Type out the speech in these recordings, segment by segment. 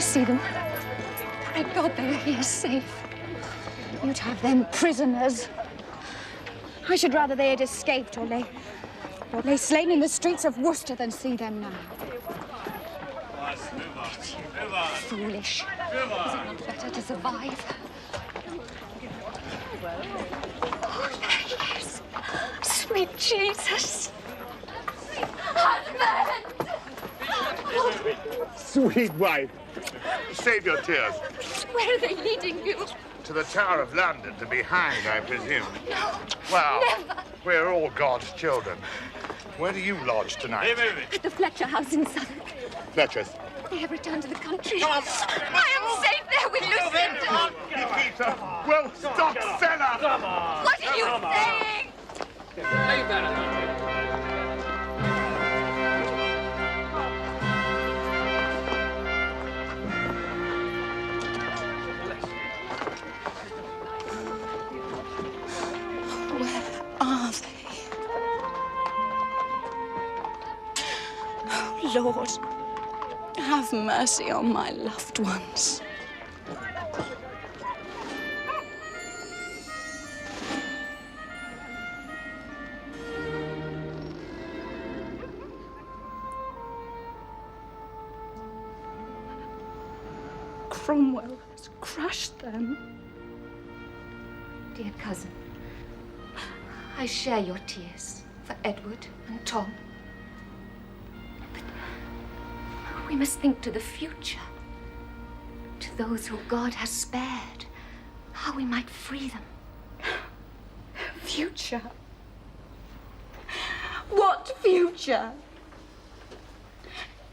see them. Thank God they are here safe. You'd have them prisoners. I should rather they had escaped or lay slain in the streets of Worcester than see them now. Foolish. Is it not better to survive? Oh, there he is. Sweet Jesus. Husband! Sweet wife, save your tears. Where are they leading you? To the Tower of London to be hanged, I presume. No. Well, Never. we're all God's children. Where do you lodge tonight? At the Fletcher house in Southwark. Fletcher's. They have returned to the country. I am safe there with Lucinda. Peter, well-stocked cellar. What are you saying? Leave that. Are they? Oh, Lord, have mercy on my loved ones. Cromwell has crushed them. Dear cousin, I share your tears for Edward and Tom. But we must think to the future, to those who God has spared, how we might free them. Future? What future?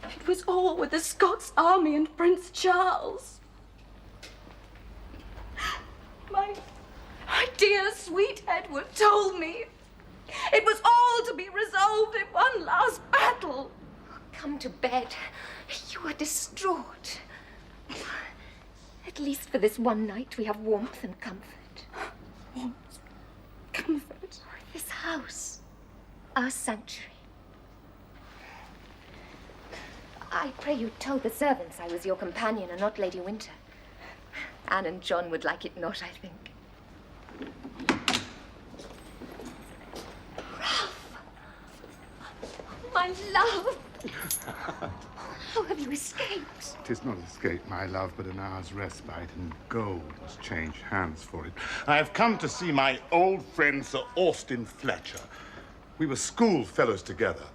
It was all with the Scots army and Prince Charles. My dear, sweet Edward told me it was all to be resolved in one last battle. Come to bed. You are distraught. At least for this one night, we have warmth and comfort. Warmth, comfort. This house, our sanctuary. I pray you told the servants I was your companion and not Lady Winter. Anne and John would like it not, I think. Ralph! My love! How have you escaped? 'Tis not escape, my love, but an hour's respite, and gold must change hands for it. I have come to see my old friend, Sir Austin Fletcher. We were schoolfellows together.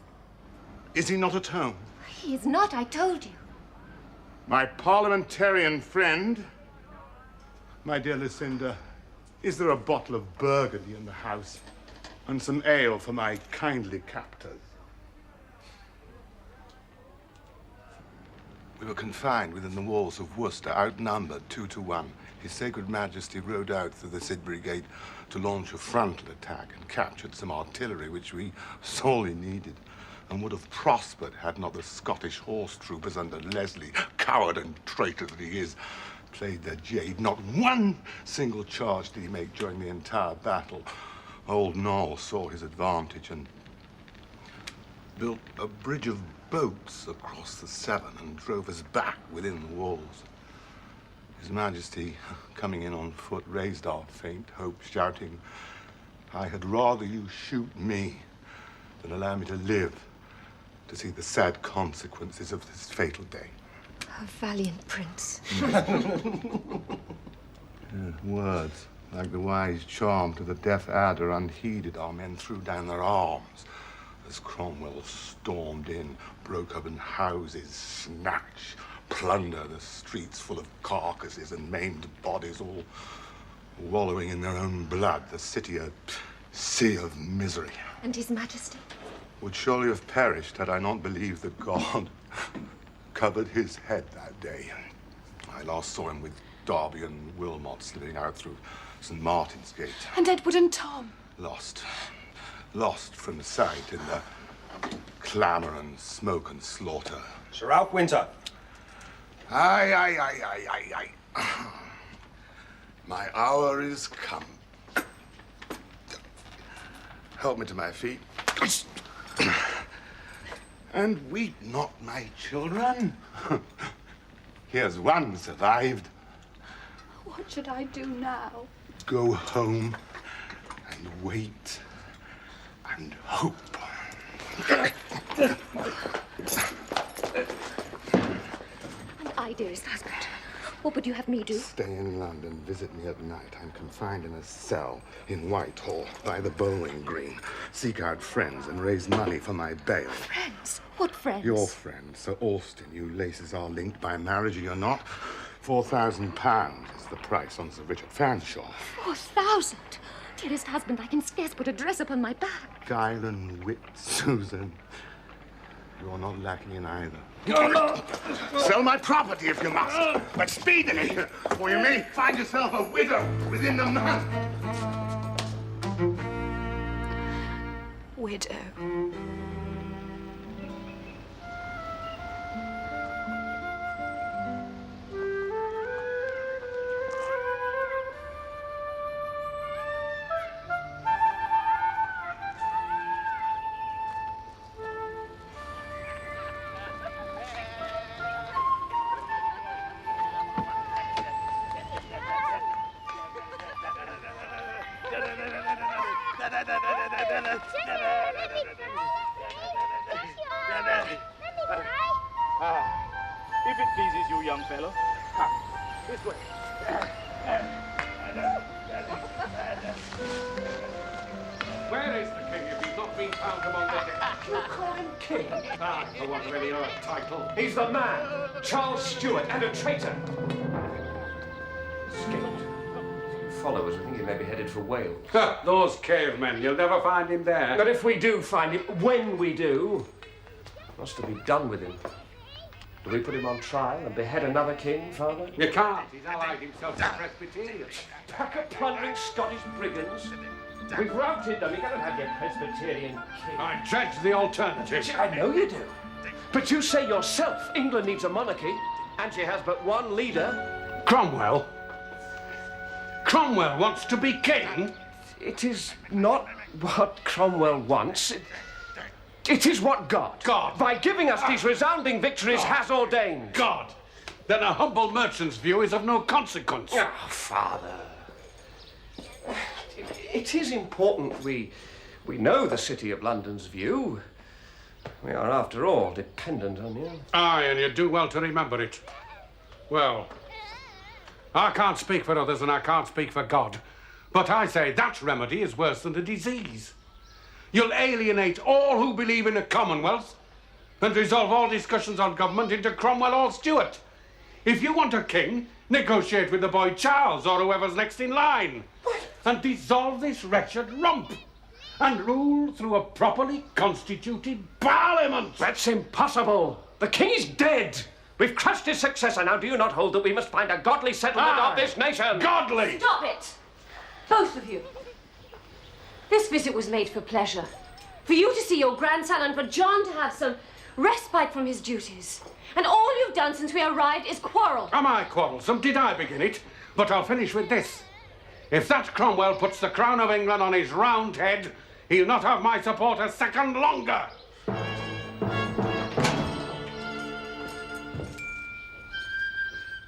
Is he not at home? He is not, I told you. My parliamentarian friend, my dear Lucinda, is there a bottle of Burgundy in the house and some ale for my kindly captors? We were confined within the walls of Worcester, outnumbered 2 to 1. His Sacred Majesty rode out through the Sidbury Gate to launch a frontal attack and captured some artillery which we sorely needed and would have prospered had not the Scottish horse troopers under Leslie, coward and traitor that he is, played their jade. Not one single charge did he make during the entire battle. Old Noll saw his advantage and built a bridge of boats across the Severn and drove us back within the walls. His Majesty, coming in on foot, raised our faint hope, shouting, "I had rather you shoot me than allow me to live to see the sad consequences of this fatal day." A valiant prince. Words, like the wise charm to the deaf adder, unheeded, our men threw down their arms as Cromwell stormed in, broke open houses, snatch, plunder, the streets full of carcasses and maimed bodies, all wallowing in their own blood, the city a sea of misery. And His Majesty? Would surely have perished had I not believed that God covered his head that day. I last saw him with Derby and Wilmot slipping out through St. Martin's Gate. And Edward and Tom? Lost from sight in the clamour and smoke and slaughter. Sir Ralph Winter. Aye. My hour is come. Help me to my feet. And weep not, my children. Here's one survived. What should I do now? Go home and wait and hope. And I, dearest husband, what would you have me do? Stay in London, visit me at night. I'm confined in a cell in Whitehall by the bowling green. Seek out friends and raise money for my bail. Friends? What friends? Your friend, Sir Alston. You laces are linked by marriage, are you not? £4,000 is the price on Sir Richard Fanshawe. 4,000? Dearest husband, I can scarce put a dress upon my back. Guile and wit, Susan. You're not lacking in either. Sell my property if you must, but speedily, or you may find yourself a widow within the month. Widow. If it pleases you, young fellow, come this way. Where is the king if he's not been found among the dead? You call him king? Ah, for want of any other title. He's the man, Charles Stuart, and a traitor. Escaped. Followers, I think he may be headed for Wales. Ha, those cavemen, you'll never find him there. But if we do find him, when we do, what's to be done with him? Do we put him on trial and behead another king, Father? You can't. He's allied himself to Presbyterians. Pack of plundering Scottish brigands. We've routed them. You cannot have your Presbyterian king. I judge the alternative. I know you do. But you say yourself England needs a monarchy, and she has but one leader. Cromwell? Cromwell wants to be king? It is not what Cromwell wants. It is what God, by giving us these resounding victories, has ordained. God! Then a humble merchant's view is of no consequence. Oh, Father. It is important we know the City of London's view. We are, after all, dependent on you. Aye, and you do well to remember it. Well, I can't speak for others and I can't speak for God, but I say that remedy is worse than the disease. You'll alienate all who believe in a commonwealth and resolve all discussions on government into Cromwell or Stuart. If you want a king, negotiate with the boy Charles or whoever's next in line. And dissolve this wretched rump and rule through a properly constituted parliament. That's impossible. The king is dead. We've crushed his successor. Now, do you not hold that we must find a godly settlement of this nation? Godly! Stop it! Both of you. This visit was made for pleasure. For you to see your grandson and for John to have some respite from his duties. And all you've done since we arrived is quarrel. Am I quarrelsome? Did I begin it? But I'll finish with this. If that Cromwell puts the crown of England on his round head, he'll not have my support a second longer.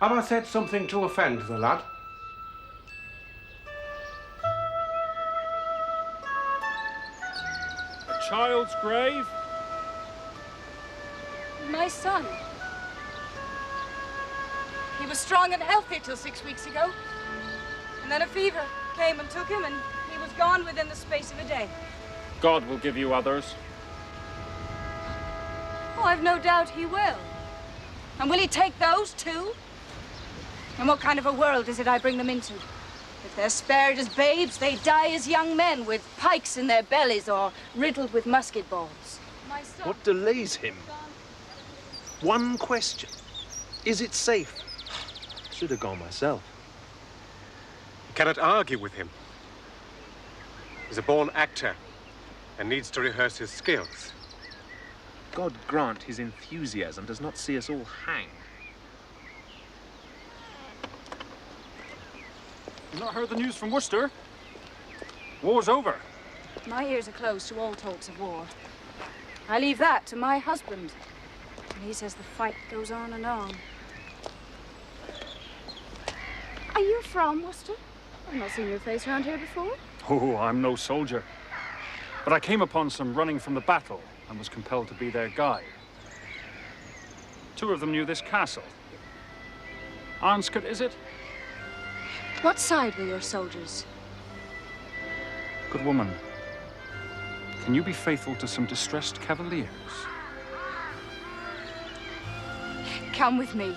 Have I said something to offend the lad? A child's grave? My son. He was strong and healthy till 6 weeks ago. And then a fever came and took him, and he was gone within the space of a day. God will give you others. Oh, I've no doubt he will. And will he take those too? And what kind of a world is it I bring them into? If they're spared as babes, they die as young men with pikes in their bellies or riddled with musket balls. My son... What delays him? One question. Is it safe? Should have gone myself. You cannot argue with him. He's a born actor and needs to rehearse his skills. God grant his enthusiasm does not see us all hang. You've not heard the news from Worcester? War's over. My ears are closed to all talks of war. I leave that to my husband. And he says the fight goes on and on. Are you from Worcester? I've not seen your face around here before. Oh, I'm no soldier. But I came upon some running from the battle and was compelled to be their guide. 2 of them knew this castle. Arnscourt, is it? What side were your soldiers? Good woman. Can you be faithful to some distressed cavaliers? Come with me.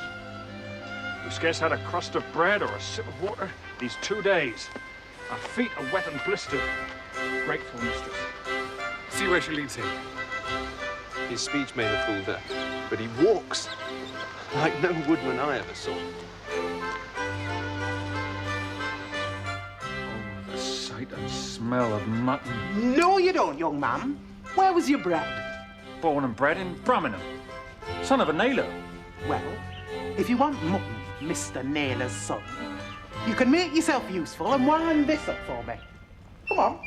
We scarce had a crust of bread or a sip of water these 2 days. Our feet are wet and blistered. Grateful mistress. See where she leads him. His speech may have fooled her, but he walks like no woodman I ever saw. Oh, the sight and smell of mutton. No, you don't, young man. Where was you bred? Born and bred in Birmingham. Son of a nailer. Well, if you want mutton, Mr. Naylor's son, you can make yourself useful and wind this up for me. Come on.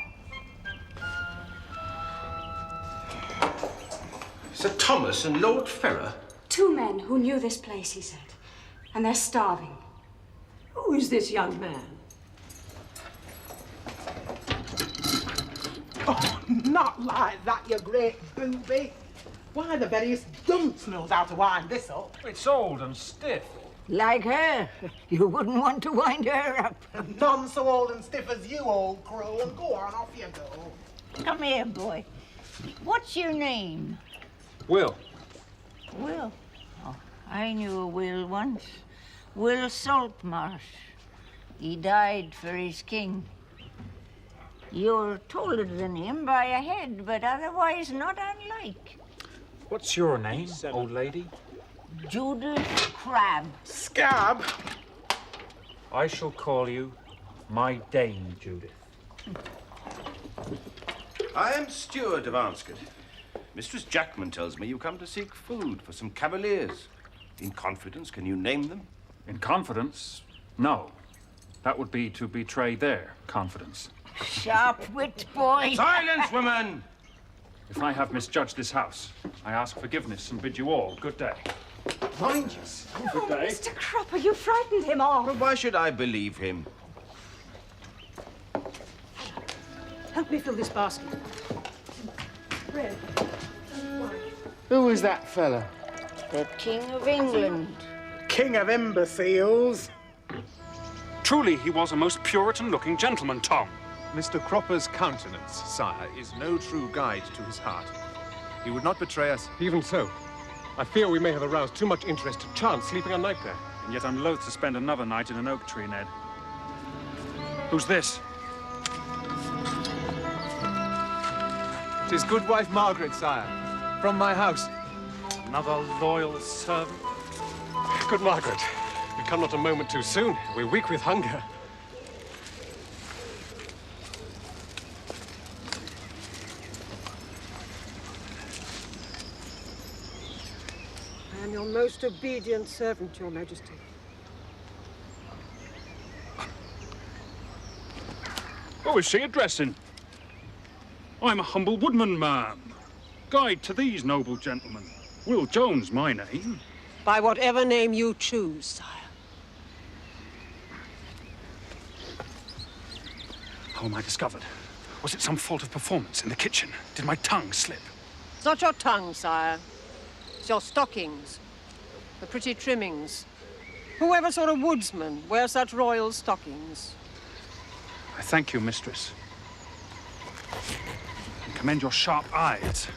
Sir Thomas and Lord Ferrer? 2 men who knew this place, he said. And they're starving. Who is this young man? Oh, not like that, you great booby. Why, the veriest dunce knows how to wind this up. It's old and stiff. Like her. You wouldn't want to wind her up. None so old and stiff as you, old crow, and go on, off you go. Come here, boy. What's your name? Will. Will. Oh, I knew a Will once. Will Saltmarsh. He died for his king. You're taller than him by a head, but otherwise not unlike. What's your name, old lady? Judith Crabbe. Scab? I shall call you my Dame Judith. I am steward of Arnscourt. Mistress Jackman tells me you come to seek food for some cavaliers. In confidence, can you name them? In confidence? No. That would be to betray their confidence. Sharp wit, boy. Silence, woman! If I have misjudged this house, I ask forgiveness and bid you all good day. Mind you. Good day. Mr. Cropper, you frightened him off. But why should I believe him? Help me fill this basket. Bread. Who is that fella? The King of England. King of imbeciles. Truly, he was a most Puritan-looking gentleman, Tom. Mr. Cropper's countenance, sire, is no true guide to his heart. He would not betray us. Even so, I fear we may have aroused too much interest to chance sleeping a night there. And yet I'm loath to spend another night in an oak tree, Ned. Who's this? 'Tis good wife Margaret, sire, from my house. Another loyal servant? Good Margaret, we come not a moment too soon. We're weak with hunger. I am your most obedient servant, Your Majesty. Who is she addressing? I'm a humble woodman, ma'am. Guide to these noble gentlemen. Will Jones, my name. By whatever name you choose, sire. How am I discovered? Was it some fault of performance in the kitchen? Did my tongue slip? It's not your tongue, sire. It's your stockings. The pretty trimmings. Whoever saw a woodsman wear such royal stockings? I thank you, mistress. And commend your sharp eyes.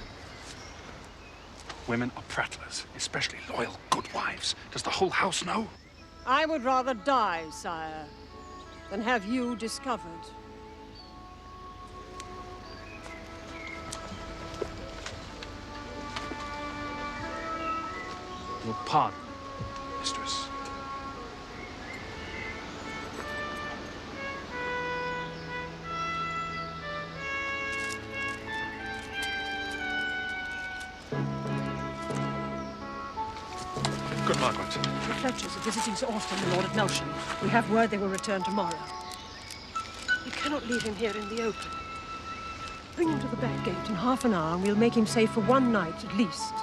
Women are prattlers, especially loyal good wives. Does the whole house know? I would rather die, sire, than have you discovered. Your pardon, mistress. Good Margaret. The Fletchers are visiting Sir Austin and Lord of Melsham. We have word they will return tomorrow. We cannot leave him here in the open. Bring him to the back gate in half an hour and we'll make him safe for one night at least.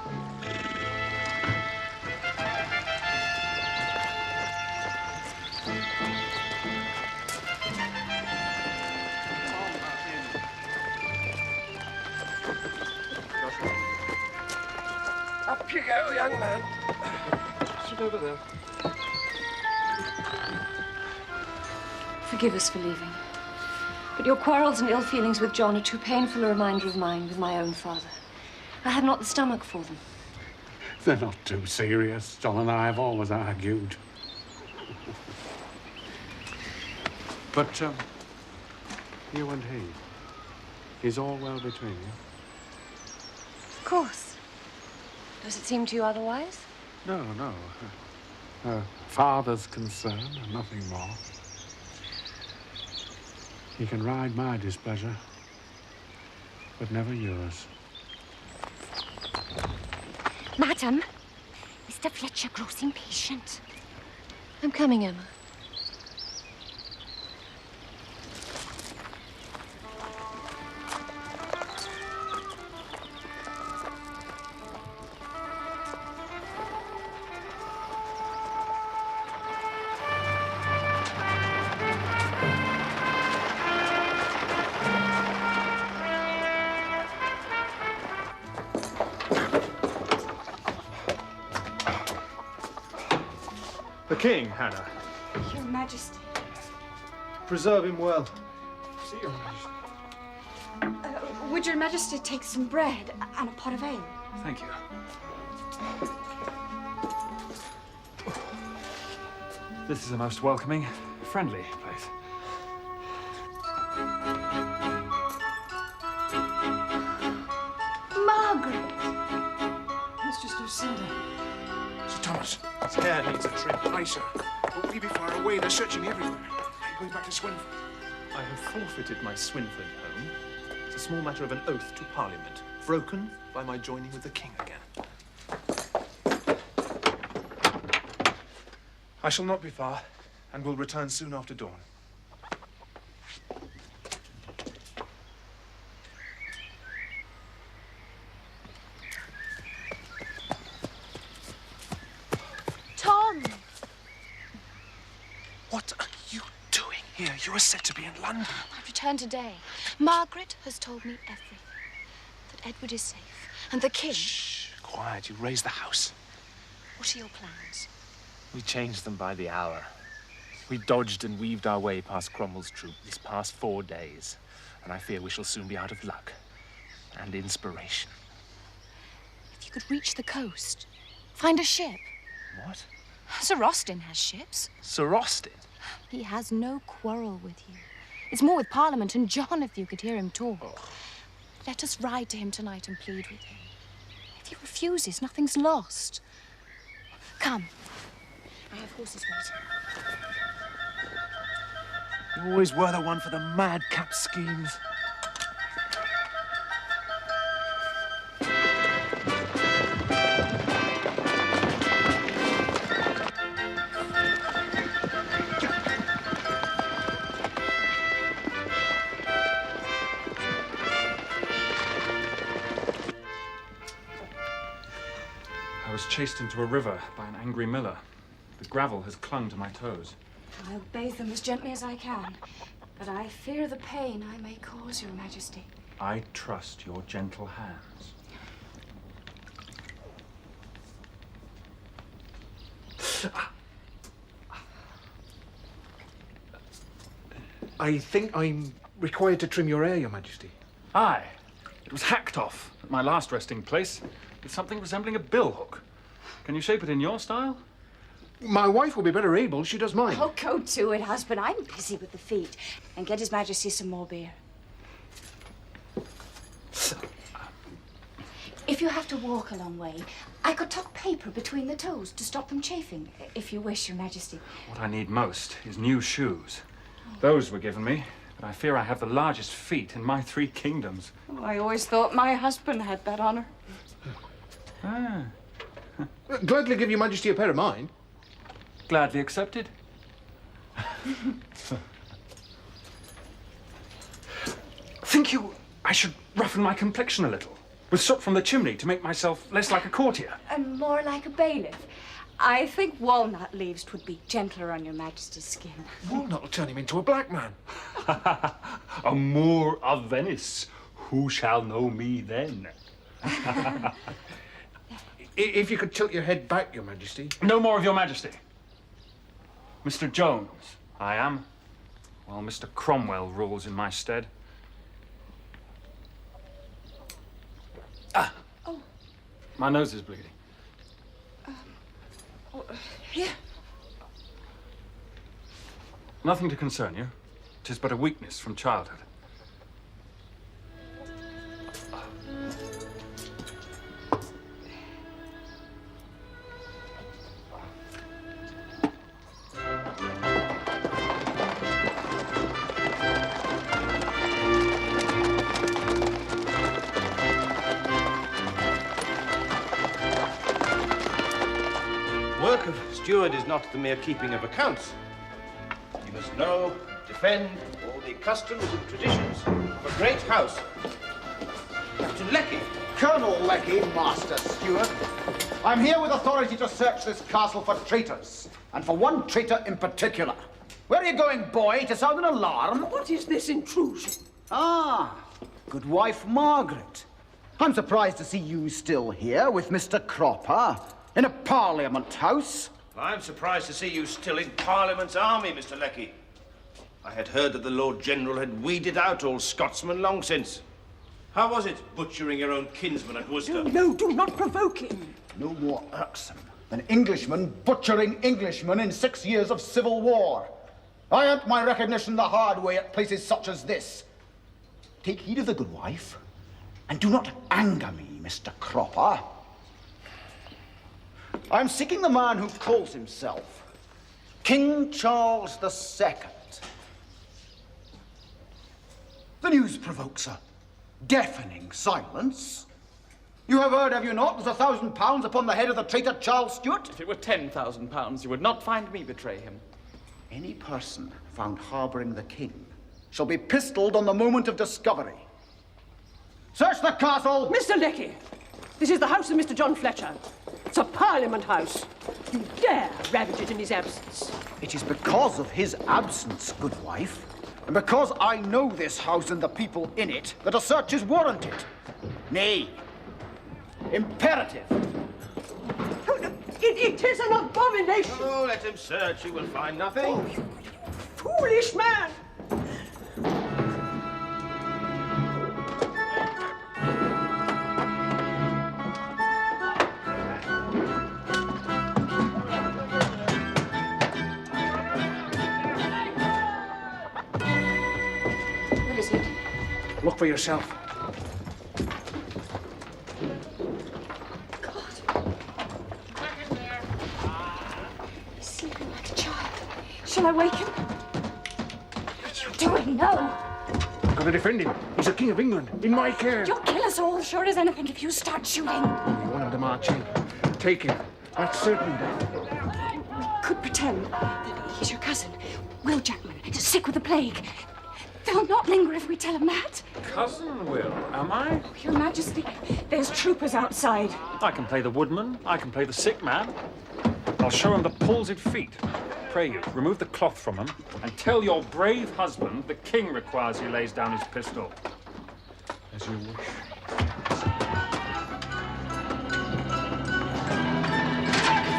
Up you go, young man. Sit over there. Forgive us for leaving. But your quarrels and ill feelings with John are too painful a reminder of mine with my own father. I have not the stomach for them. They're not too serious. John and I have always argued. But, you and he, is all well between you? Of course. Does it seem to you otherwise? No, no. Her father's concern and nothing more. He can ride my displeasure, but never yours. Madam, Mr. Fletcher grows impatient. I'm coming, Emma. The king, Hannah. Your Majesty. Preserve him well. See, Your Majesty. Would Your Majesty take some bread and a pot of ale? Thank you. This is a most welcoming, friendly place. Margaret! Mistress Lucinda. Sir Thomas, his hair needs a trim. Aye, sir. But will you be far away? They're searching everywhere. Are you going back to Swinford? I have forfeited my Swinford home. It's a small matter of an oath to Parliament, broken by my joining with the king again. I shall not be far, and will return soon after dawn. Tom! What are you doing here? You are said to be in London. I've returned today. Margaret has told me everything. That Edward is safe, and the king... Shh, quiet. You raise the house. What are your plans? We changed them by the hour. We dodged and weaved our way past Cromwell's troop these past 4 days, and I fear we shall soon be out of luck and inspiration. If you could reach the coast, find a ship. What? Sir Austin has ships. Sir Austin? He has no quarrel with you. It's more with Parliament and John if you could hear him talk. Oh. Let us ride to him tonight and plead with him. If he refuses, nothing's lost. Come. I have horses waiting. You always were the one for the madcap schemes. I was chased into a river by an angry miller. The gravel has clung to my toes. I'll bathe them as gently as I can, but I fear the pain I may cause, Your Majesty. I trust your gentle hands. I think I'm required to trim your hair, Your Majesty. Aye. It was hacked off at my last resting place with something resembling a billhook. Can you shape it in your style? My wife will be better able. She does mine. Oh, go to it, husband. I'm busy with the feet. And get His Majesty some more beer. If you have to walk a long way, I could tuck paper between the toes to stop them chafing, if you wish, Your Majesty. What I need most is new shoes. Those were given me, but I fear I have the largest feet in my 3 kingdoms. Oh, I always thought my husband had that honor. Ah. Gladly give Your Majesty a pair of mine. Gladly accepted. Think you I should roughen my complexion a little? With soot from the chimney to make myself less like a courtier? And more like a bailiff. I think walnut leaves would be gentler on Your Majesty's skin. Walnut will turn him into a black man. A Moor of Venice. Who shall know me then? If you could tilt your head back, Your Majesty. No more of Your Majesty. Mr. Jones, I am, while Mr. Cromwell rules in my stead. Ah! Oh. My nose is bleeding. Here. Nothing to concern you. 'Tis but a weakness from childhood. Work of steward is not the mere keeping of accounts. You must know, defend all the customs and traditions of a great house. Captain Lecky. Colonel Lecky, Master Steward. I'm here with authority to search this castle for traitors, and for one traitor in particular. Where are you going, boy? To sound an alarm? What is this intrusion? Ah, good wife Margaret. I'm surprised to see you still here with Mr. Cropper in a Parliament house. I'm surprised to see you still in Parliament's army, Mr. Lecky. I had heard that the Lord General had weeded out all Scotsmen long since. How was it, butchering your own kinsman at Worcester? No, do not provoke him. No more irksome than Englishmen butchering Englishmen in 6 years of civil war. I earned my recognition the hard way at places such as this. Take heed of the good wife, and do not anger me, Mr. Cropper. I'm seeking the man who calls himself King Charles II. The news provokes a deafening silence. You have heard, have you not? There's £1,000 upon the head of the traitor Charles Stuart. If it were £10,000, you would not find me betray him. Any person found harboring the king shall be pistoled on the moment of discovery. Search the castle! Mr. Lecky, this is the house of Mr. John Fletcher. It's a Parliament house. You dare ravage it in his absence. It is because of his absence, good wife, and because I know this house and the people in it, that a search is warranted. Nay, imperative. It is an abomination. Oh, let him search. He will find nothing. Oh, you foolish man. What is it? Look for yourself. He's sleeping like a child. Shall I wake him? What are you doing? No. I'm going to defend him. He's the King of England, in my care. You'll kill us all, sure as anything, if you start shooting. You want him to march in. Take him. That's certain. Could pretend that he's your cousin, Will Jackman, sick with the plague. They'll not linger if we tell them that. Cousin Will, am I? Oh, Your Majesty, there's troopers outside. I can play the woodman, I can play the sick man. I'll show him the palsied feet. Pray you, remove the cloth from him and tell your brave husband the king requires he lays down his pistol. As you wish.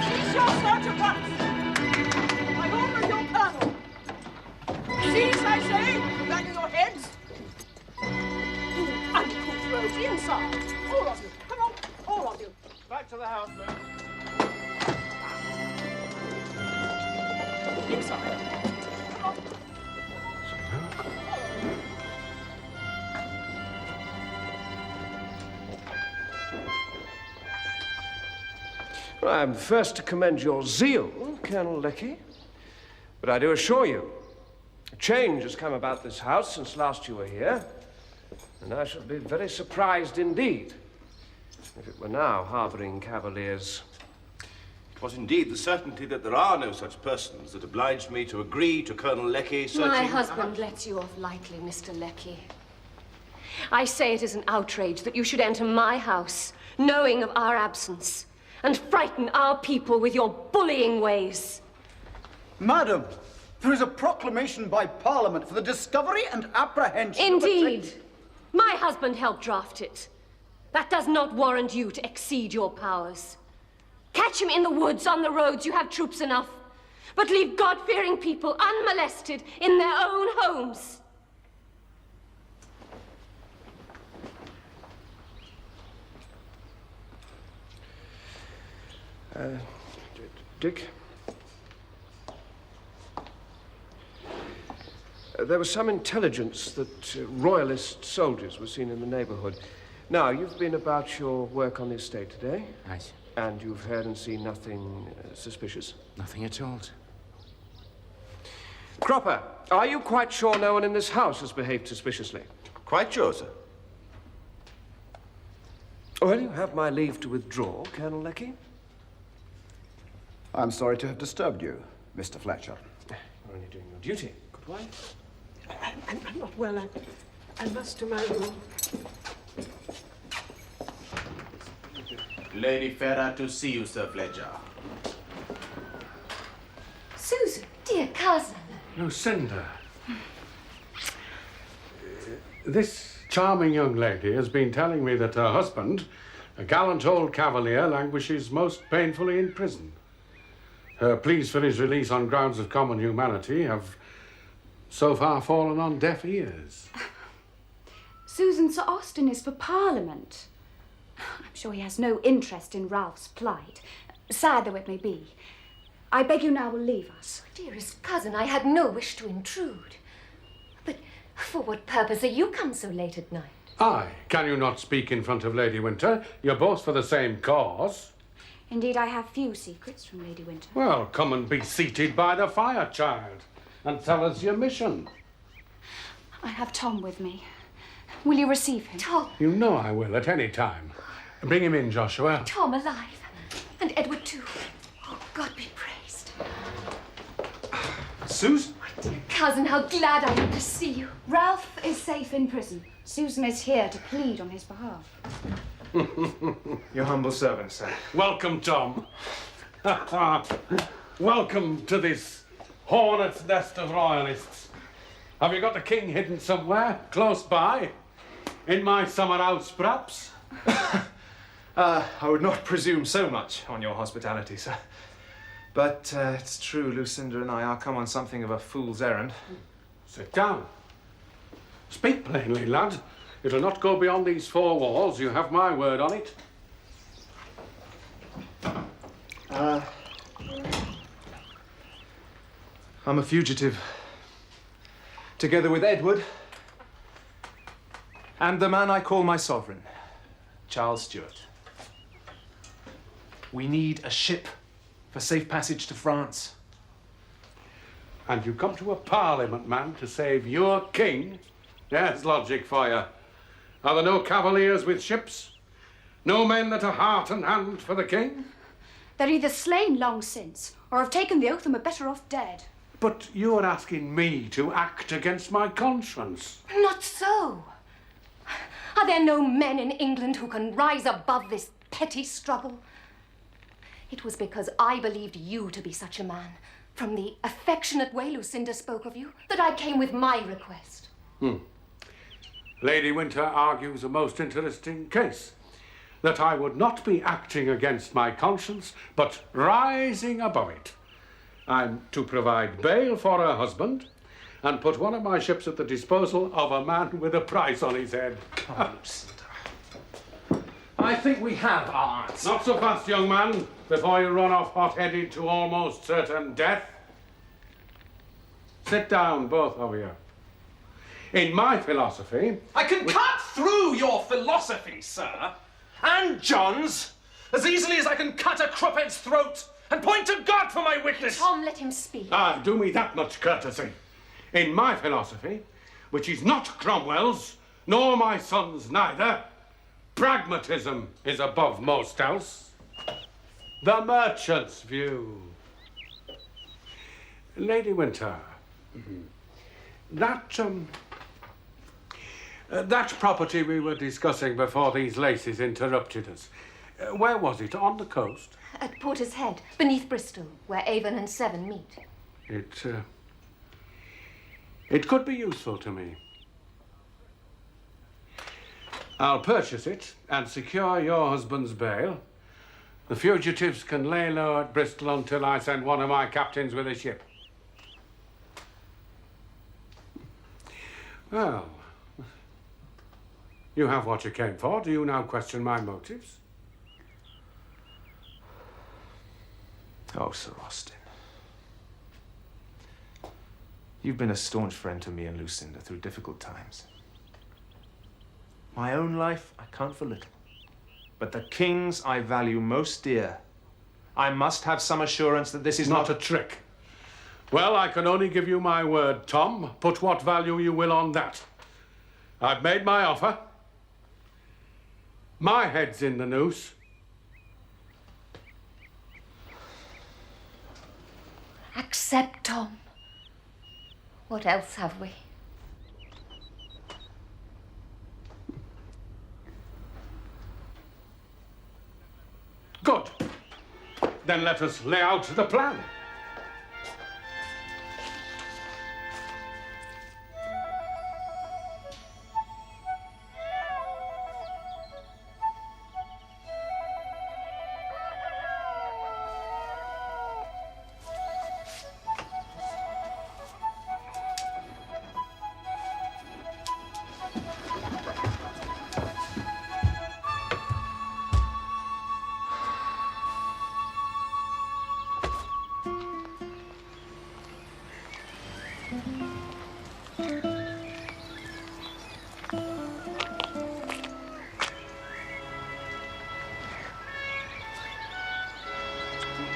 Cease your search at once. I order your colonel. Cease, I say, back of your heads. You uncouth rogues, inside. All of you. Come on, all of you. Back to the house, man. Inside. Come on. Well, I'm the first to commend your zeal, Colonel Lecky. But I do assure you, a change has come about this house since last you were here, and I shall be very surprised indeed if it were now harboring cavaliers. It was indeed the certainty that there are no such persons that obliged me to agree to Colonel Lecky searching... My husband lets you off lightly, Mr. Lecky. I say it is an outrage that you should enter my house, knowing of our absence, and frighten our people with your bullying ways. Madam, there is a proclamation by Parliament for the discovery and apprehension Indeed. My husband helped draft it. That does not warrant you to exceed your powers. Catch him in the woods, on the roads, you have troops enough. But leave God-fearing people unmolested in their own homes. Dick? There was some intelligence that royalist soldiers were seen in the neighborhood. Now, you've been about your work on the estate today. Right. And you've heard and seen nothing suspicious? Nothing at all. Cropper, are you quite sure no one in this house has behaved suspiciously? Quite sure, sir. Well, you have my leave to withdraw, Colonel Leckie. I'm sorry to have disturbed you, Mr. Fletcher. You're only doing your duty, good wife. I'm not well. I must to my room. Lady Farah to see you, Sir Fletcher. Susan, dear cousin. Lucinda. This charming young lady has been telling me that her husband, a gallant old cavalier, languishes most painfully in prison. Her pleas for his release on grounds of common humanity have so far fallen on deaf ears. Susan, Sir Austin is for Parliament. I'm sure he has no interest in Ralph's plight, sad though it may be. I beg you now will leave us. Dearest cousin, I had no wish to intrude. But for what purpose are you come so late at night? Aye, can you not speak in front of Lady Winter? You're both for the same cause. Indeed, I have few secrets from Lady Winter. Well, come and be seated by the fire, child, and tell us your mission. I have Tom with me. Will you receive him? Tom. You know I will at any time. Bring him in, Joshua. Tom alive. And Edward too. Oh, God be praised. Susan? My dear cousin, how glad I am to see you. Ralph is safe in prison. Susan is here to plead on his behalf. Your humble servant, sir. Welcome, Tom. Welcome to this hornet's nest of royalists. Have you got the king hidden somewhere, close by? In my summer house, perhaps? I would not presume so much on your hospitality, sir. But it's true, Lucinda and I are come on something of a fool's errand. Sit down. Speak plainly, lad. It'll not go beyond these four walls. You have my word on it. I'm a fugitive. Together with Edward and the man I call my sovereign, Charles Stuart. We need a ship for safe passage to France. And you come to a parliament, man, to save your king? There's logic for you. Are there no cavaliers with ships? No men that are heart and hand for the king? They're either slain long since, or have taken the oath and were better off dead. But you're asking me to act against my conscience. Not so. Are there no men in England who can rise above this petty struggle? It was because I believed you to be such a man, from the affectionate way Lucinda spoke of you, that I came with my request. Lady Winter argues a most interesting case. That I would not be acting against my conscience, but rising above it. I'm to provide bail for her husband and put one of my ships at the disposal of a man with a price on his head. I think we have our answer. Not so fast, young man, before you run off hot-headed to almost certain death. Sit down, both of you. In my philosophy... I can cut through your philosophy, sir, and John's, as easily as I can cut a crophead's throat and point to God for my witness. Tom, let him speak. Ah, do me that much courtesy. In my philosophy, which is not Cromwell's, nor my son's neither, pragmatism is above most else. The merchant's view. Lady Winter, that property we were discussing before these laces interrupted us, where was it? On the coast? At Porter's Head, beneath Bristol, where Avon and Severn meet. It could be useful to me. I'll purchase it and secure your husband's bail The fugitives can lay low at Bristol until I send one of my captains with a ship. Well, you have what you came for. Do you now question my motives? Oh, Sir Austin. You've been a staunch friend to me and Lucinda through difficult times. My own life I count for little. But the king's I value most dear. I must have some assurance that this is not a trick. Well, I can only give you my word, Tom. Put what value you will on that. I've made my offer. My head's in the noose. Accept, Tom. What else have we? Good. Then let us lay out the plan.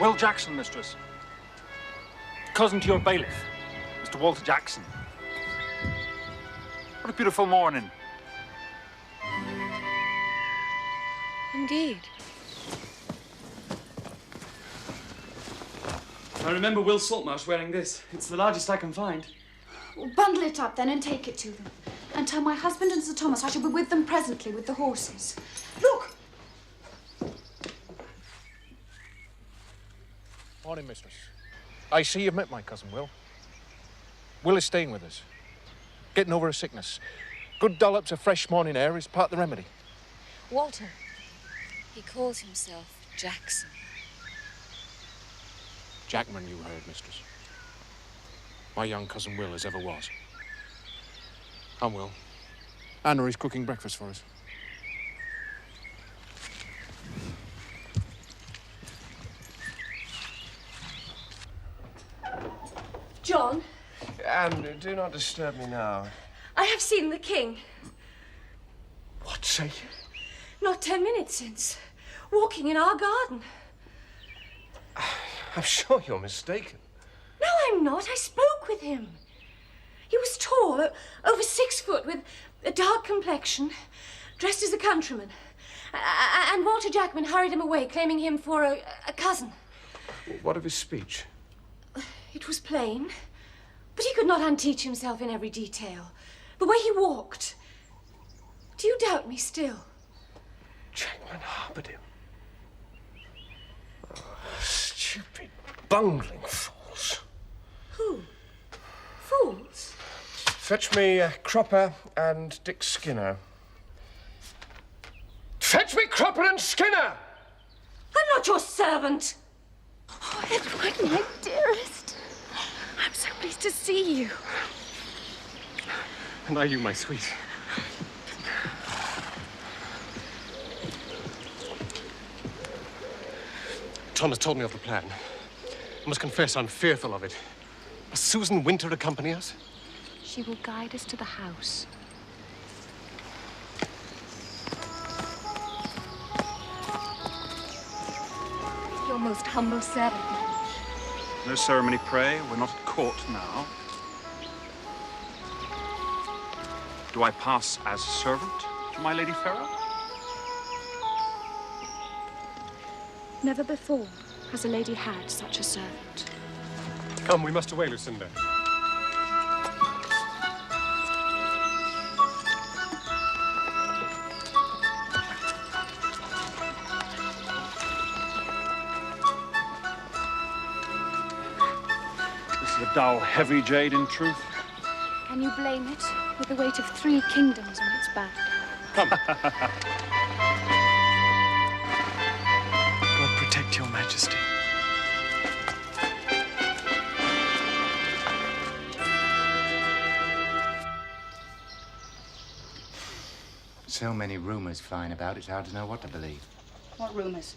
Will Jackson, mistress. Cousin to your bailiff, Mr. Walter Jackson. What a beautiful morning. Indeed. I remember Will Saltmarsh wearing this. It's the largest I can find. Well, bundle it up then and take it to them. And tell my husband and Sir Thomas I shall be with them presently with the horses. Look! Morning, mistress. I see you've met my cousin, Will. Will is staying with us. Getting over a sickness. Good dollops of fresh morning air is part of the remedy. Walter, he calls himself Jackson. Jackman, you heard, mistress. My young cousin Will as ever was. Come, Will. Anna is cooking breakfast for us. John, Anne, do not disturb me now. I have seen the king. What say you? Not 10 minutes since. Walking in our garden. I'm sure you're mistaken. No, I'm not. I spoke with him. He was tall, over 6 foot, with a dark complexion, dressed as a countryman. And Walter Jackman hurried him away, claiming him for a cousin. What of his speech? It was plain, but he could not unteach himself in every detail. The way he walked. Do you doubt me still? Jackman harbored him. Oh, stupid, bungling fools. Who? Fools? Fetch me Cropper and Dick Skinner. Fetch me Cropper and Skinner! I'm not your servant. Oh, Edward, my dearest. I'm so pleased to see you. And are you, my sweet? Tom has told me of the plan. I must confess I'm fearful of it. Must Susan Winter accompany us? She will guide us to the house. Your most humble servant. No ceremony, pray. We're not at court now. Do I pass as servant to my Lady Farrell? Never before has a lady had such a servant. Come, we must away, Lucinda. This is a dull, heavy jade, in truth. Can you blame it with the weight of 3 kingdoms on its back? Come. God Your Majesty. So many rumors flying about, it's hard to know what to believe. What rumors?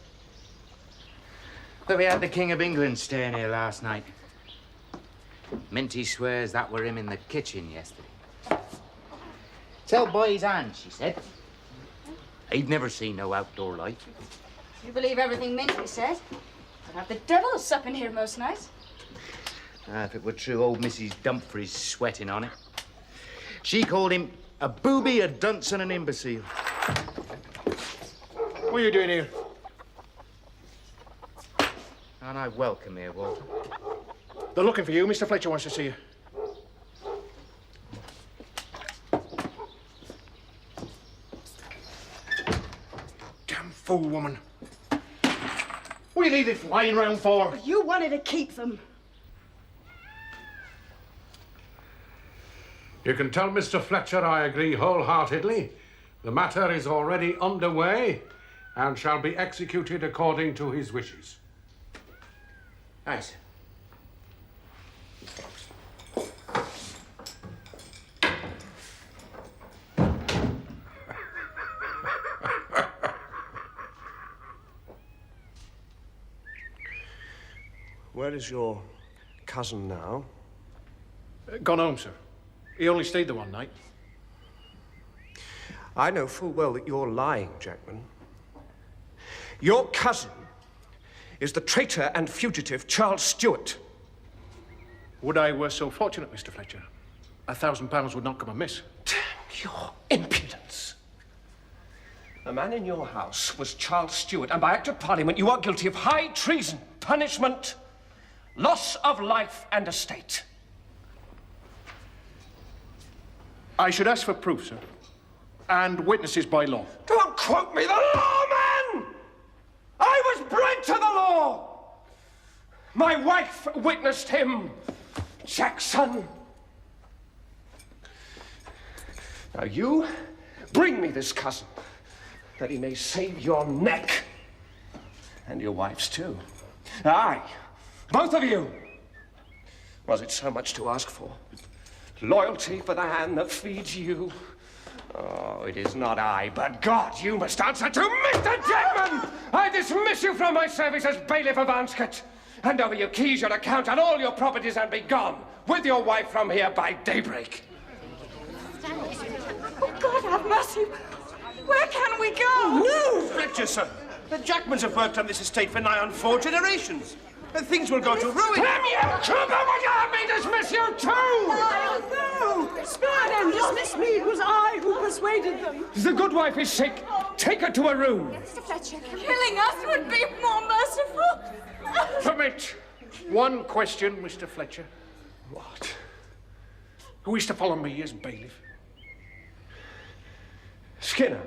But we had the King of England staying here last night. Minty swears that were him in the kitchen yesterday. Tell by his hand, she said. He'd never seen no outdoor life. You believe everything Minty said? I'd have the devil supping here most nights. If it were true, old Mrs. Dumfries sweating on it. She called him a booby, a dunce, and an imbecile. What are you doing here? And I welcome here, Walter. They're looking for you. Mr. Fletcher wants to see you. Damn fool woman. What do you leave this lying round for? You wanted to keep them. You can tell Mr. Fletcher I agree wholeheartedly. The matter is already underway and shall be executed according to his wishes. Aye, sir. Where is your cousin now? Gone home, sir. He only stayed there one night. I know full well that you're lying, Jackman. Your cousin is the traitor and fugitive Charles Stewart. Would I were so fortunate, Mr. Fletcher. £1,000 would not come amiss. Damn your impudence. The man in your house was Charles Stewart, and by Act of Parliament you are guilty of high treason, punishment, loss of life and estate. I should ask for proof, sir. And witnesses by law. Don't quote me, the law, man! I was bred to the law! My wife witnessed him, Jackson. Now you bring me this cousin, that he may save your neck. And your wife's too. Aye, both of you. Was it so much to ask for? Loyalty for the hand that feeds you? Oh, it is not I, but God you must answer to, Mr. Jackman! I dismiss you from my service as bailiff of Anscott. Hand over your keys, your account, and all your properties, and be gone with your wife from here by daybreak. Oh, God, have mercy. Where can we go? No, Fletcher, sir. The Jackmans have worked on this estate for nigh on 4 generations. And things will go to ruin. Premier Cooper, would you have me dismiss you too? No! Spare them! Dismiss me! It was I who persuaded them. The good wife is sick. Take her to a room. Mr. Fletcher, killing us would be more merciful. Permit one question, Mr. Fletcher. What? Who is to follow me as bailiff? Skinner.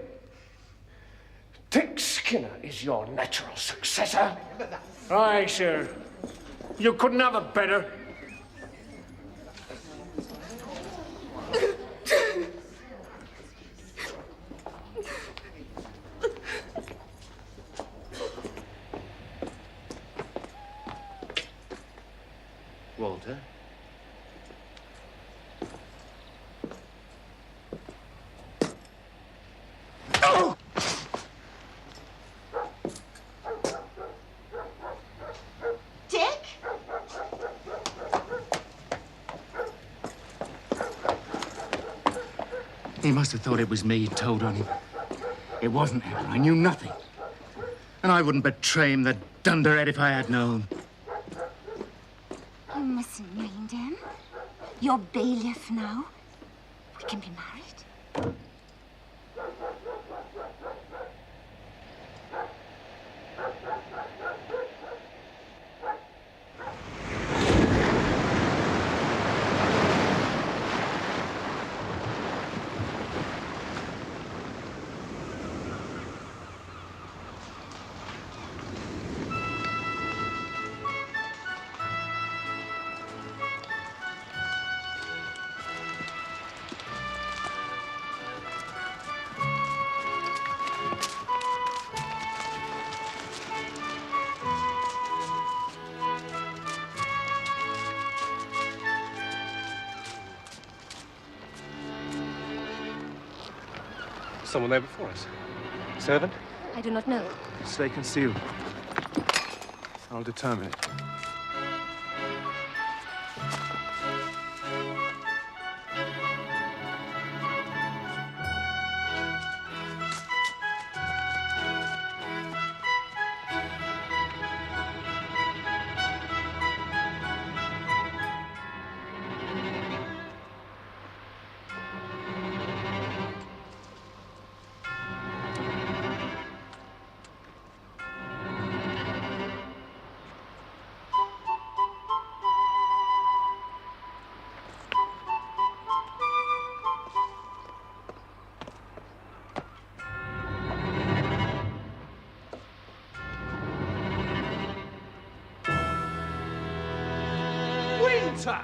Dick Skinner is your natural successor. Aye, sir. You couldn't have a better. Walter? Oh! Dick? He must have thought it was me and told on him. It wasn't him. I knew nothing. And I wouldn't betray him, the dunderhead, if I had known. You mustn't mind him. You're bailiff now. We can be married. Someone there before us. Servant? I do not know. Stay concealed. I'll determine it. Winter!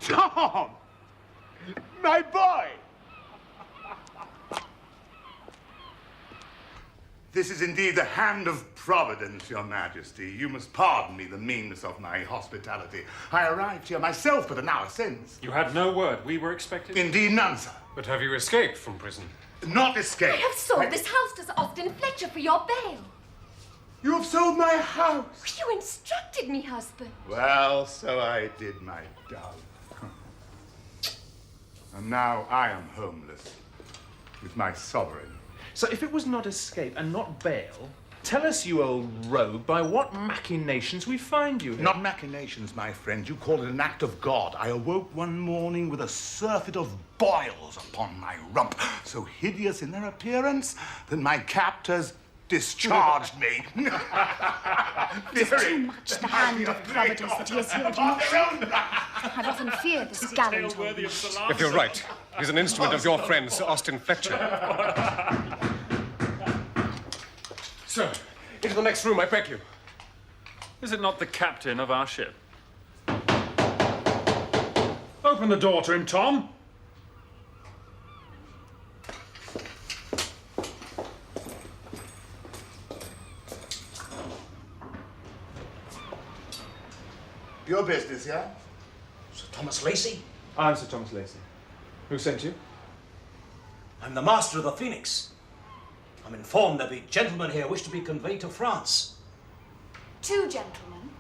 Tom! My boy! This is indeed the hand of Providence, Your Majesty. You must pardon me the meanness of my hospitality. I arrived here myself but an hour since. You had no word. We were expected. Indeed, none, sir. But have you escaped from prison? Not escaped. I have sold this house to Sir Austin Fletcher for your bail. You have sold my house. You instructed me, husband. Well, so I did, my dove. And now I am homeless with my sovereign. So if it was not escape and not bail, tell us, you old rogue, by what machinations we find you here. Not machinations, my friend. You call it an act of God. I awoke one morning with a surfeit of boils upon my rump, so hideous in their appearance that my captors discharged me. It's too much the hand of Providence that he has here, do you not think? I've often feared this gallant old man. If you're right, he's an instrument of your friend, Sir Austin Fletcher. Sir, into the next room, I beg you. Is it not the captain of our ship? Open the door to him, Tom. Your business, yeah? Sir Thomas Lacey? I'm Sir Thomas Lacey. Who sent you? I'm the master of the Phoenix. I'm informed there be gentlemen here wish to be conveyed to France. 2 gentlemen,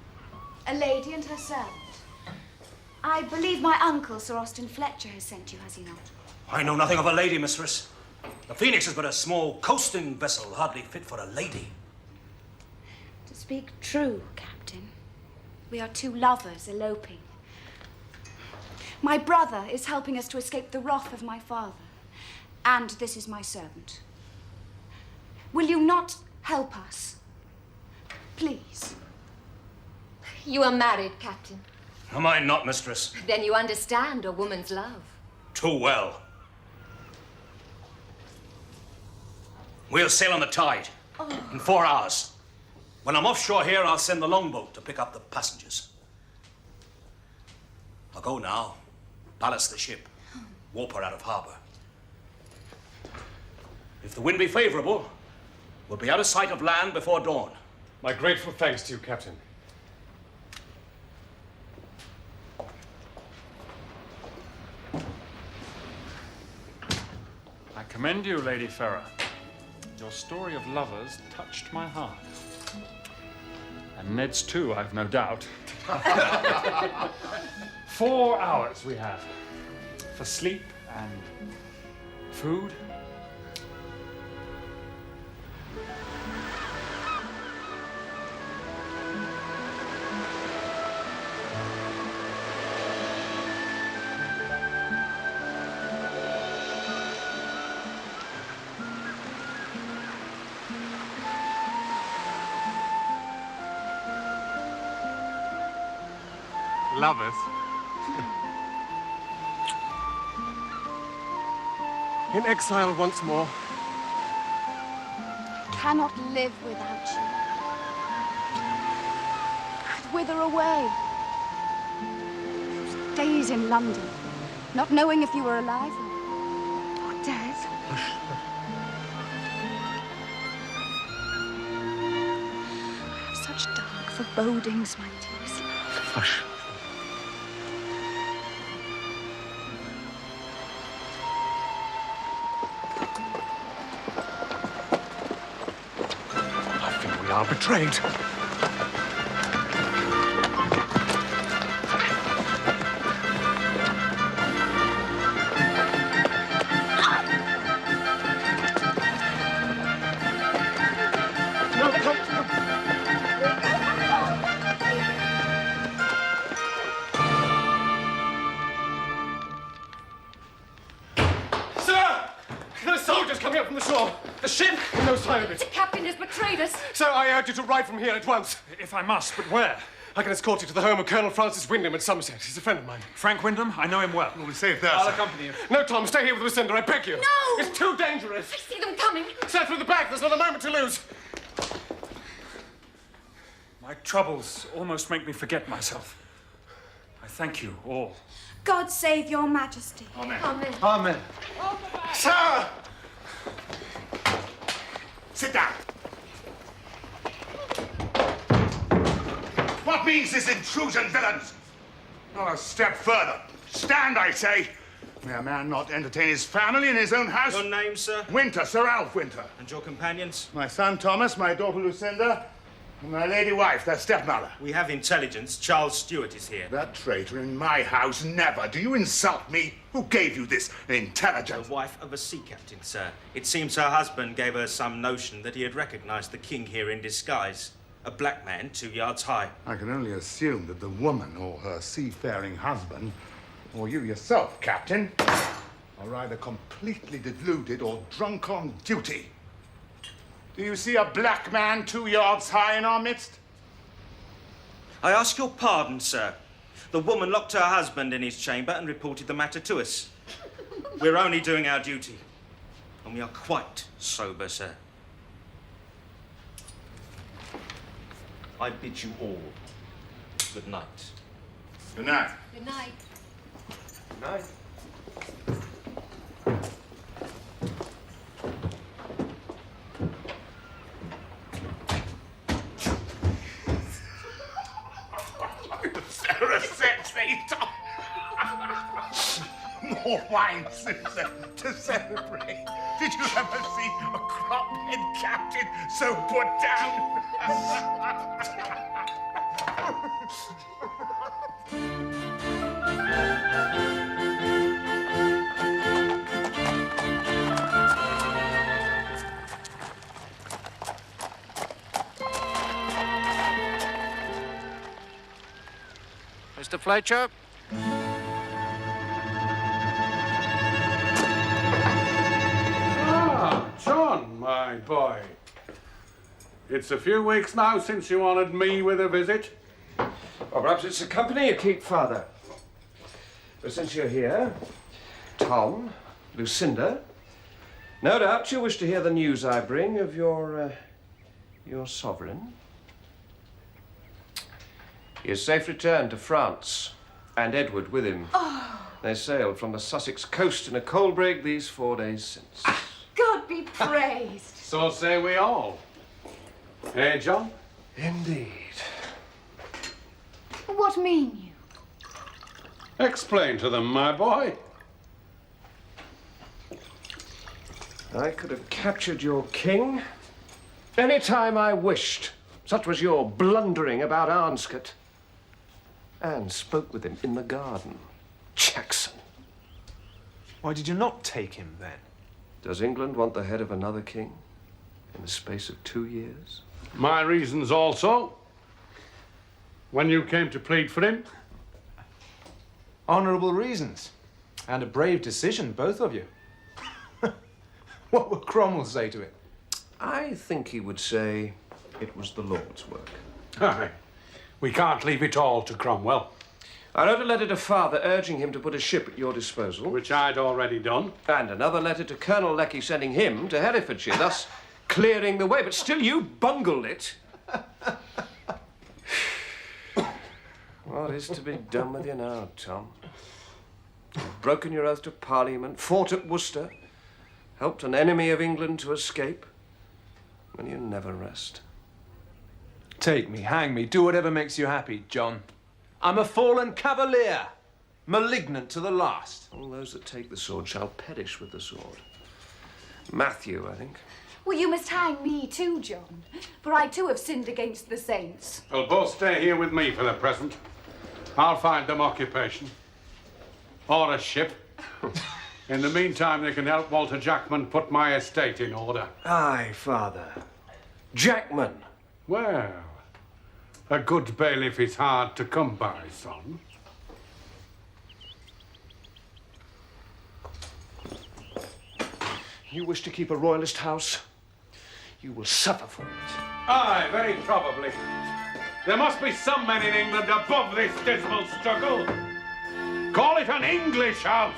a lady and her servant. I believe my uncle, Sir Austin Fletcher, has sent you, has he not? I know nothing of a lady, mistress. The Phoenix is but a small coasting vessel, hardly fit for a lady. To speak true, Captain, we are 2 lovers eloping. My brother is helping us to escape the wrath of my father, and this is my servant. Will you not help us? Please. You are married, Captain. Am I not, mistress? Then you understand a woman's love. Too well. We'll sail on the tide in 4 hours. When I'm offshore here, I'll send the longboat to pick up the passengers. I'll go now, ballast the ship, warp her out of harbor. If the wind be favorable, we'll be out of sight of land before dawn. My grateful thanks to you, Captain. I commend you, Lady Farah. Your story of lovers touched my heart. And Ned's too, I've no doubt. 4 hours we have for sleep and food. Lovers. In exile once more. Cannot live without you. I'd wither away. Days in London, not knowing if you were alive or dead. I have such dark forebodings, my dearest love. Hush. are betrayed. Coming up from the shore. The ship? No sign of it. The captain has betrayed us. Sir, I urge you to ride from here at once. If I must, but where? I can escort you to the home of Colonel Francis Wyndham at Somerset. He's a friend of mine. Frank Wyndham? I know him well. We'll be safe there, I'll sir. accompany you. No, Tom, stay here with Lucinda, I beg you. No! It's too dangerous. I see them coming. Sir, through the back. There's not a moment to lose. My troubles almost make me forget myself. I thank you all. God save your majesty. Amen. Amen. Amen. Sir! Sit down. What means this intrusion, villains? Not a step further. Stand, I say. May a man not entertain his family in his own house? Your name, sir? Winter, Sir Alf Winter. And your companions? My son Thomas, my daughter Lucinda, and my lady wife, their stepmother. We have intelligence. Charles Stewart is here. That traitor in my house, never. Do you insult me? Who gave you this intelligence? The wife of a sea captain, sir. It seems her husband gave her some notion that he had recognized the king here in disguise. A black man 2 yards high. I can only assume that the woman or her seafaring husband, or you yourself, Captain, are either completely deluded or drunk on duty. Do you see a black man 2 yards high in our midst? I ask your pardon, sir. The woman locked her husband in his chamber and reported the matter to us. We're only doing our duty. And we are quite sober, sir. I bid you all good night. Good night. Good night. Good night. Sarah sexy. More wine, Susan, to celebrate. Did you ever see a crop-head captain so put down? Mr. Fletcher? Ah, John, my boy. It's a few weeks now since you honoured me with a visit. Well, perhaps it's the company you keep, Father. But since you're here, Tom, Lucinda, no doubt you wish to hear the news I bring of your sovereign. He has safe returned to France, and Edward with him. Oh. They sailed from the Sussex coast in a coal brig these 4 days since. God be praised. So say we all. Eh, John? Indeed. What mean you? Explain to them, my boy. I could have captured your king any time I wished. Such was your blundering about Arnscott. And spoke with him in the garden. Jackson. Why did you not take him then? Does England want the head of another king in the space of 2 years? My reasons also. When you came to plead for him. Honourable reasons. And a brave decision, both of you. What would Cromwell say to it? I think he would say it was the Lord's work. Aye. We can't leave it all to Cromwell. I wrote a letter to Father urging him to put a ship at your disposal. Which I'd already done. And another letter to Colonel Lecky sending him to Herefordshire, thus clearing the way. But still you bungled it. What is to be done with you now, Tom? You've broken your oath to Parliament, fought at Worcester, helped an enemy of England to escape, and you never rest. Take me, hang me, do whatever makes you happy, John. I'm a fallen cavalier, malignant to the last. All those that take the sword shall perish with the sword. Matthew, I think. Well, you must hang me too, John, for I too have sinned against the saints. They'll both stay here with me for the present. I'll find them occupation. Or a ship. In the meantime, they can help Walter Jackman put my estate in order. Aye, Father. Jackman. Well, a good bailiff is hard to come by, son. You wish to keep a royalist house? You will suffer for it. Aye, very probably. There must be some men in England above this dismal struggle. Call it an English house.